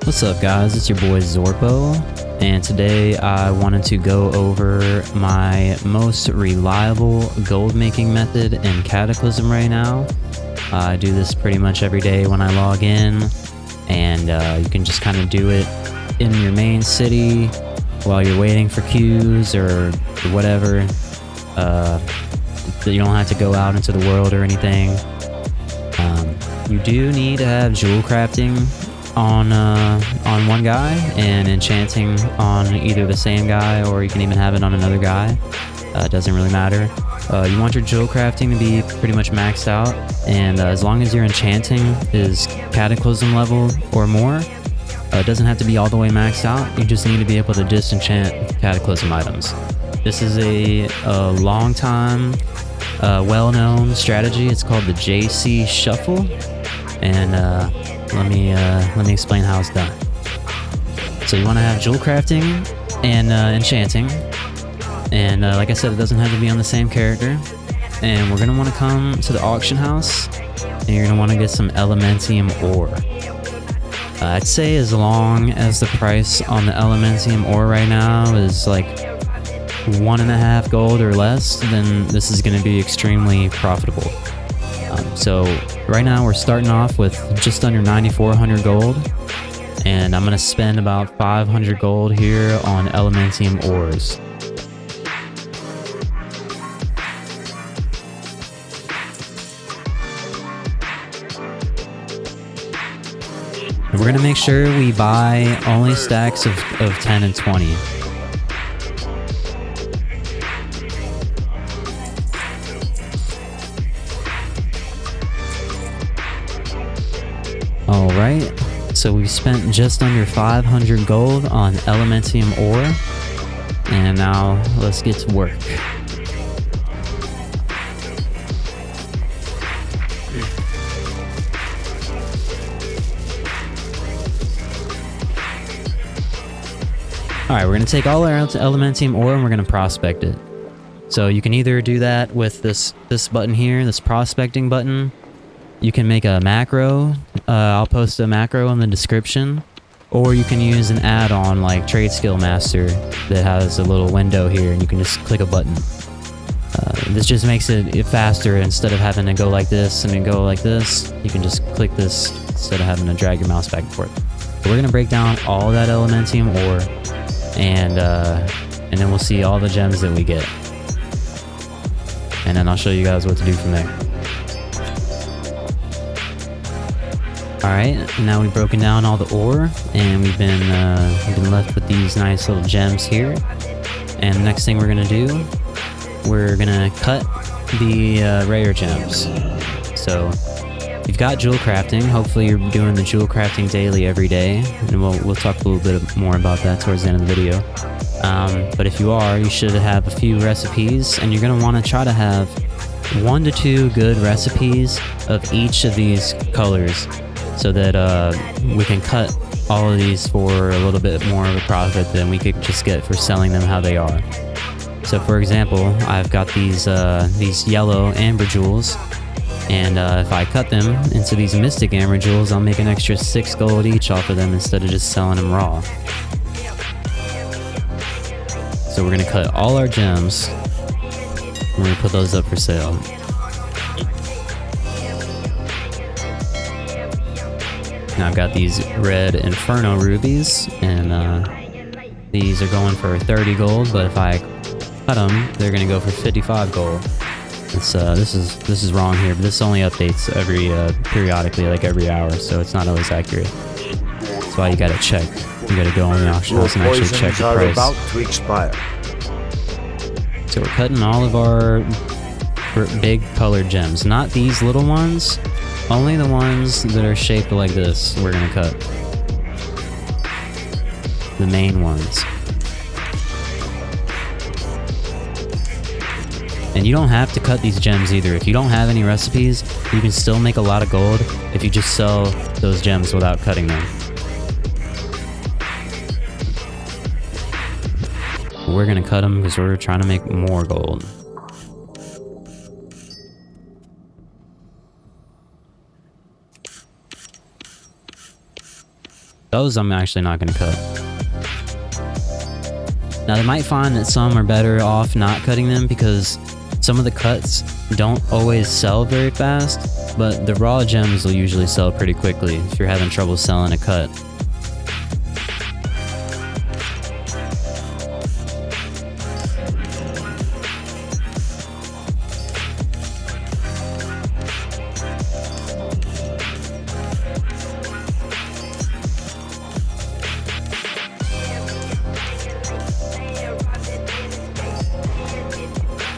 What's up guys, it's your boy Zorpo, and today I wanted to go over my most reliable gold making method in Cataclysm right now. I do this pretty much every day when I log in, and you can just kind of do it in your main city while you're waiting for queues or whatever. You don't have to go out into the world or anything. You do need to have jewel crafting on one guy and enchanting on either the same guy, or you can even have it on another guy. It doesn't really matter. You want your jewel crafting to be pretty much maxed out, and as long as your enchanting is Cataclysm level or more, it doesn't have to be all the way maxed out. You just need to be able to disenchant Cataclysm items. This is a long time well-known strategy. It's called the JC Shuffle, and let me explain how it's done. So you want to have jewel crafting and enchanting, and like I said, it doesn't have to be on the same character. And we're gonna want to come to the auction house, and you're gonna want to get some Elementium Ore. I'd say as long as the price on the Elementium Ore right now is like 1.5 gold or less, then this is going to be extremely profitable. So right now we're starting off with just under 9,400 gold, and I'm going to spend about 500 gold here on Elementium Ores. And we're going to make sure we buy only stacks of 10 and 20. Alright, so we spent just under 500 gold on Elementium Ore, and now let's get to work. Alright, we're going to take all our Elementium Ore and we're going to prospect it. So you can either do that with this button here, this prospecting button. You can make a macro. I'll post a macro in the description, or you can use an add-on like Trade Skill Master that has a little window here, and you can just click a button. This just makes it faster. Instead of having to go like this and then go like this, you can just click this instead of having to drag your mouse back and forth. So we're gonna break down all that Elementium Ore, and then we'll see all the gems that we get, and then I'll show you guys what to do from there. Alright, now we've broken down all the ore, and we've been left with these nice little gems here. And the next thing we're gonna do, we're gonna cut the rare gems. So you've got jewel crafting. Hopefully you're doing the jewel crafting daily every day, and we'll talk a little bit more about that towards the end of the video. But if you are, you should have a few recipes, and you're gonna want to try to have 1 to 2 good recipes of each of these colors, so that we can cut all of these for a little bit more of a profit than we could just get for selling them how they are. So for example, I've got these yellow amber jewels, and if I cut them into these mystic amber jewels, I'll make an extra 6 gold each off of them instead of just selling them raw. So we're gonna cut all our gems, and we're gonna put those up for sale. Now I've got these red Inferno rubies, and these are going for 30 gold, but if I cut them, they're gonna go for 55 gold. This is wrong here, but this only updates every periodically, like every hour, so it's not always accurate. That's why you gotta check. You gotta go in the auction house and actually check the price. About to expire. So we're cutting all of our big colored gems, not these little ones. Only the ones that are shaped like this we're gonna cut. The main ones. And you don't have to cut these gems either. If you don't have any recipes, you can still make a lot of gold if you just sell those gems without cutting them. We're gonna cut them because we're trying to make more gold. Those I'm actually not going to cut. Now they might find that some are better off not cutting them because some of the cuts don't always sell very fast, but the raw gems will usually sell pretty quickly if you're having trouble selling a cut.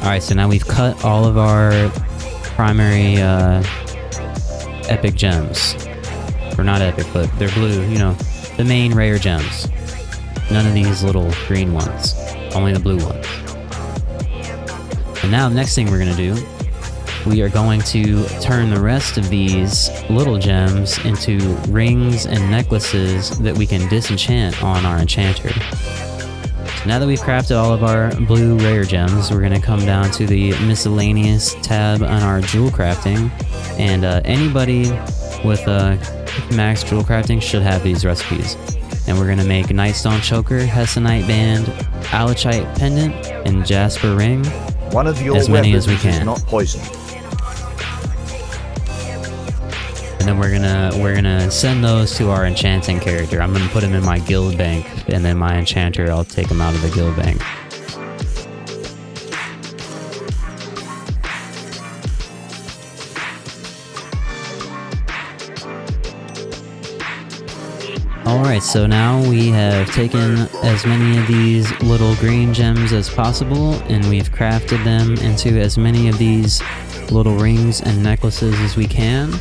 Alright, so now we've cut all of our primary epic gems. Or not epic, but they're blue, you know, the main rare gems. None of these little green ones, only the blue ones. And now the next thing we're going to do, we are going to turn the rest of these little gems into rings and necklaces that we can disenchant on our enchanter. Now that we've crafted all of our blue rare gems, we're going to come down to the miscellaneous tab on our jewel crafting, and anybody with max jewel crafting should have these recipes. And we're going to make Nightstone Choker, Hessonite Band, Alachite Pendant, and Jasper Ring, One of your as many as we weapons is can. not poisoned. And then we're gonna send those to our enchanting character. I'm gonna put him in my guild bank, and then my enchanter, I'll take him out of the guild bank. Alright, so now we have taken as many of these little green gems as possible, and we've crafted them into as many of these little rings and necklaces as we can.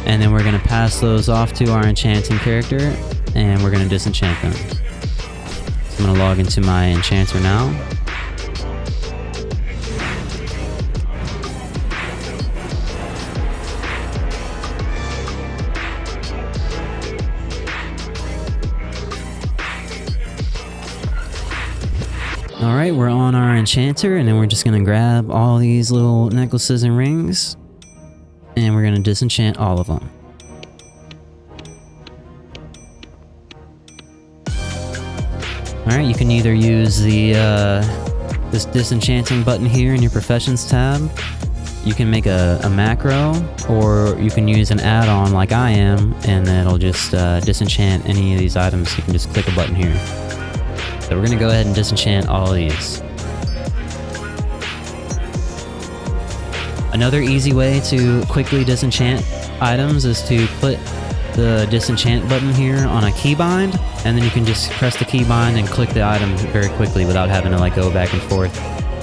And then we're going to pass those off to our enchanting character, and we're going to disenchant them. So I'm going to log into my enchanter now. Alright, we're on our enchanter, and then we're just going to grab all these little necklaces and rings, and we're going to disenchant all of them. Alright, you can either use the this disenchanting button here in your professions tab. You can make a macro, or you can use an add-on like I am, and it'll just disenchant any of these items. You can just click a button here. So we're going to go ahead and disenchant all of these. Another easy way to quickly disenchant items is to put the disenchant button here on a keybind, and then you can just press the keybind and click the item very quickly without having to like go back and forth.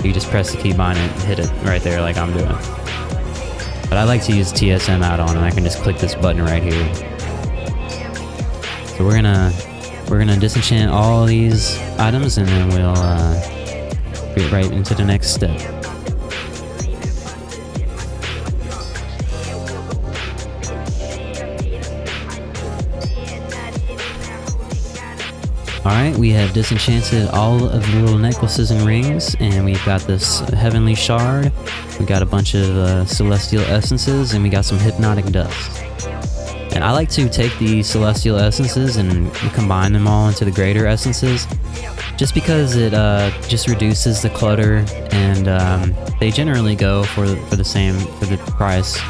You just press the keybind and hit it right there like I'm doing. But I like to use TSM add-on, and I can just click this button right here. So we're gonna disenchant all these items, and then we'll get right into the next step. Alright, we have disenchanted all of the little necklaces and rings, and we've got this heavenly shard, we got a bunch of celestial essences, and we got some hypnotic dust. And I like to take the celestial essences and combine them all into the greater essences, just because it just reduces the clutter, and they generally go for the price.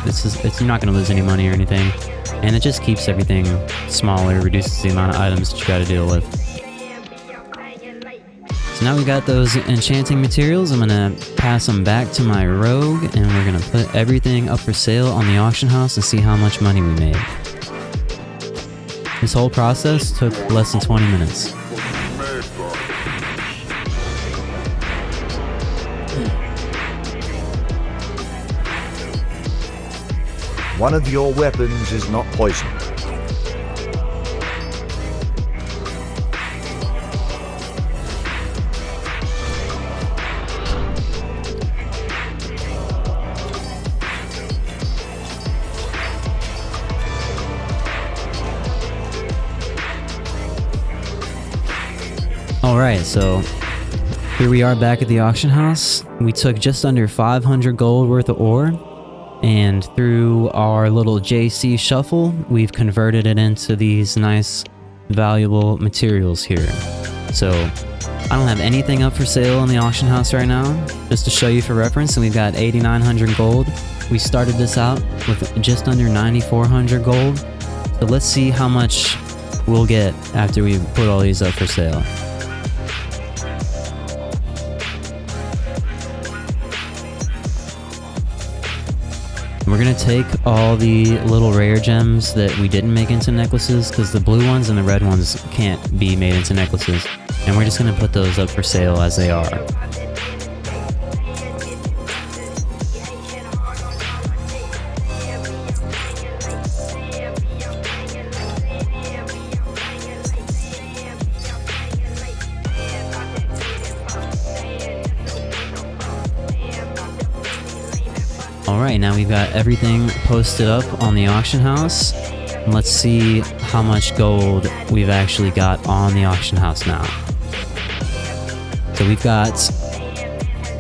You're not going to lose any money or anything, and it just keeps everything smaller, reduces the amount of items that you got to deal with. So now we got those enchanting materials. I'm going to pass them back to my rogue, and we're going to put everything up for sale on the auction house and see how much money we made. This whole process took less than 20 minutes. One of your weapons is not poisoned. Alright, so here we are back at the auction house. We took just under 500 gold worth of ore, and through our little JC shuffle, we've converted it into these nice valuable materials here. So I don't have anything up for sale in the auction house right now, just to show you for reference. And we've got 8,900 gold. We started this out with just under 9,400 gold. So let's see how much we'll get after we put all these up for sale. We're gonna take all the little rare gems that we didn't make into necklaces, because the blue ones and the red ones can't be made into necklaces, and we're just gonna put those up for sale as they are. Alright, now we've got everything posted up on the auction house. And let's see how much gold we've actually got on the auction house now. So we've got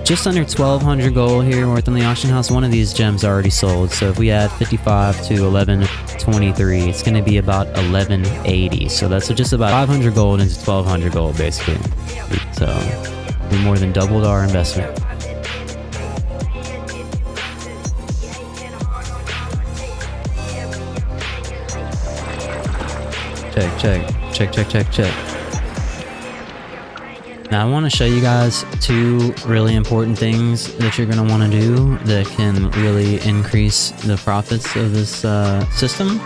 just under 1,200 gold here worth on the auction house. One of these gems already sold, so if we add 55 to 1123, it's going to be about 1180. So that's just about 500 gold into 1,200 gold, basically. So we more than doubled our investment. Check. Now I want to show you guys two really important things that you're going to want to do that can really increase the profits of this system.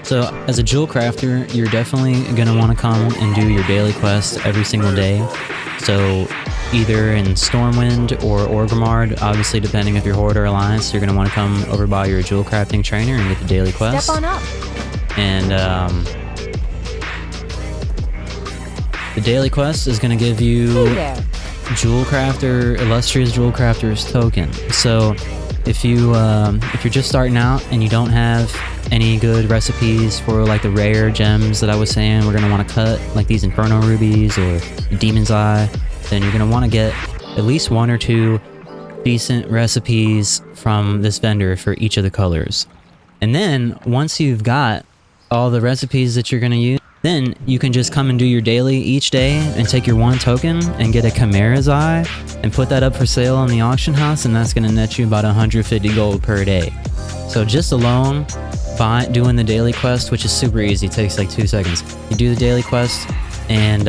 So as a jewel crafter, you're definitely going to want to come and do your daily quest every single day. So either in Stormwind or Orgrimmar, obviously depending if you're Horde or Alliance, you're going to want to come over by your jewel crafting trainer and get the daily quest. Step on up. And the daily quest is going to give you Jewel Crafter, Illustrious Jewel Crafter's token. So if you're just starting out and you don't have any good recipes for like the rare gems that I was saying we're going to want to cut, like these Inferno Rubies or Demon's Eye, then you're going to want to get at least one or two decent recipes from this vendor for each of the colors. And then once you've got all the recipes that you're going to use, then you can just come and do your daily each day and take your one token and get a Chimera's Eye and put that up for sale on the auction house, and that's going to net you about 150 gold per day. So just alone by doing the daily quest, which is super easy, it takes like 2 seconds. You do the daily quest and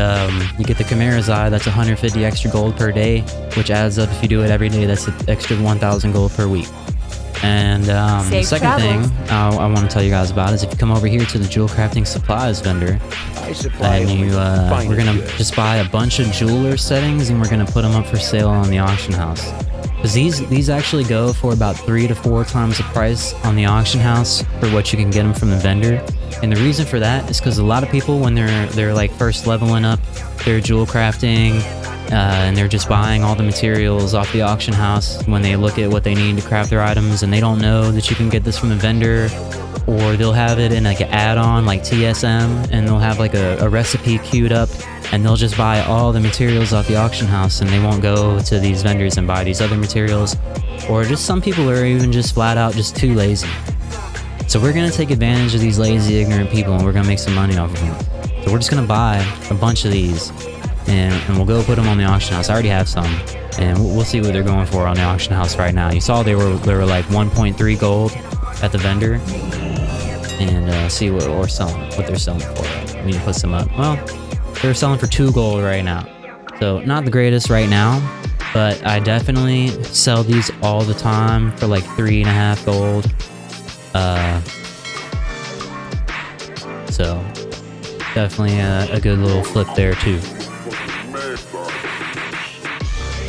you get the Chimera's Eye, that's 150 extra gold per day, which adds up if you do it every day, that's an extra 1,000 gold per week. And the second thing I want to tell you guys about is if you come over here to the jewel crafting supplies vendor, and we're gonna just buy a bunch of jeweler settings and we're gonna put them up for sale on the auction house. Because these actually go for about 3 to 4 times the price on the auction house for what you can get them from the vendor. And the reason for that is because a lot of people, when they're like first leveling up their jewel crafting, and they're just buying all the materials off the auction house when they look at what they need to craft their items, and they don't know that you can get this from the vendor, or they'll have it in like an add-on like TSM, and they'll have like a recipe queued up, and they'll just buy all the materials off the auction house, and they won't go to these vendors and buy these other materials. Or just some people are even just flat out just too lazy. So we're going to take advantage of these lazy, ignorant people, and we're going to make some money off of them. So we're just going to buy a bunch of these, and we'll go put them on the auction house. I already have some, and we'll see what they're going for on the auction house right now. You saw they were like 1.3 gold at the vendor, and see what they're selling for. Let me put some up. Well, they're selling for 2 gold right now, so not the greatest right now, but I definitely sell these all the time for like 3.5 gold. So definitely a good little flip there too.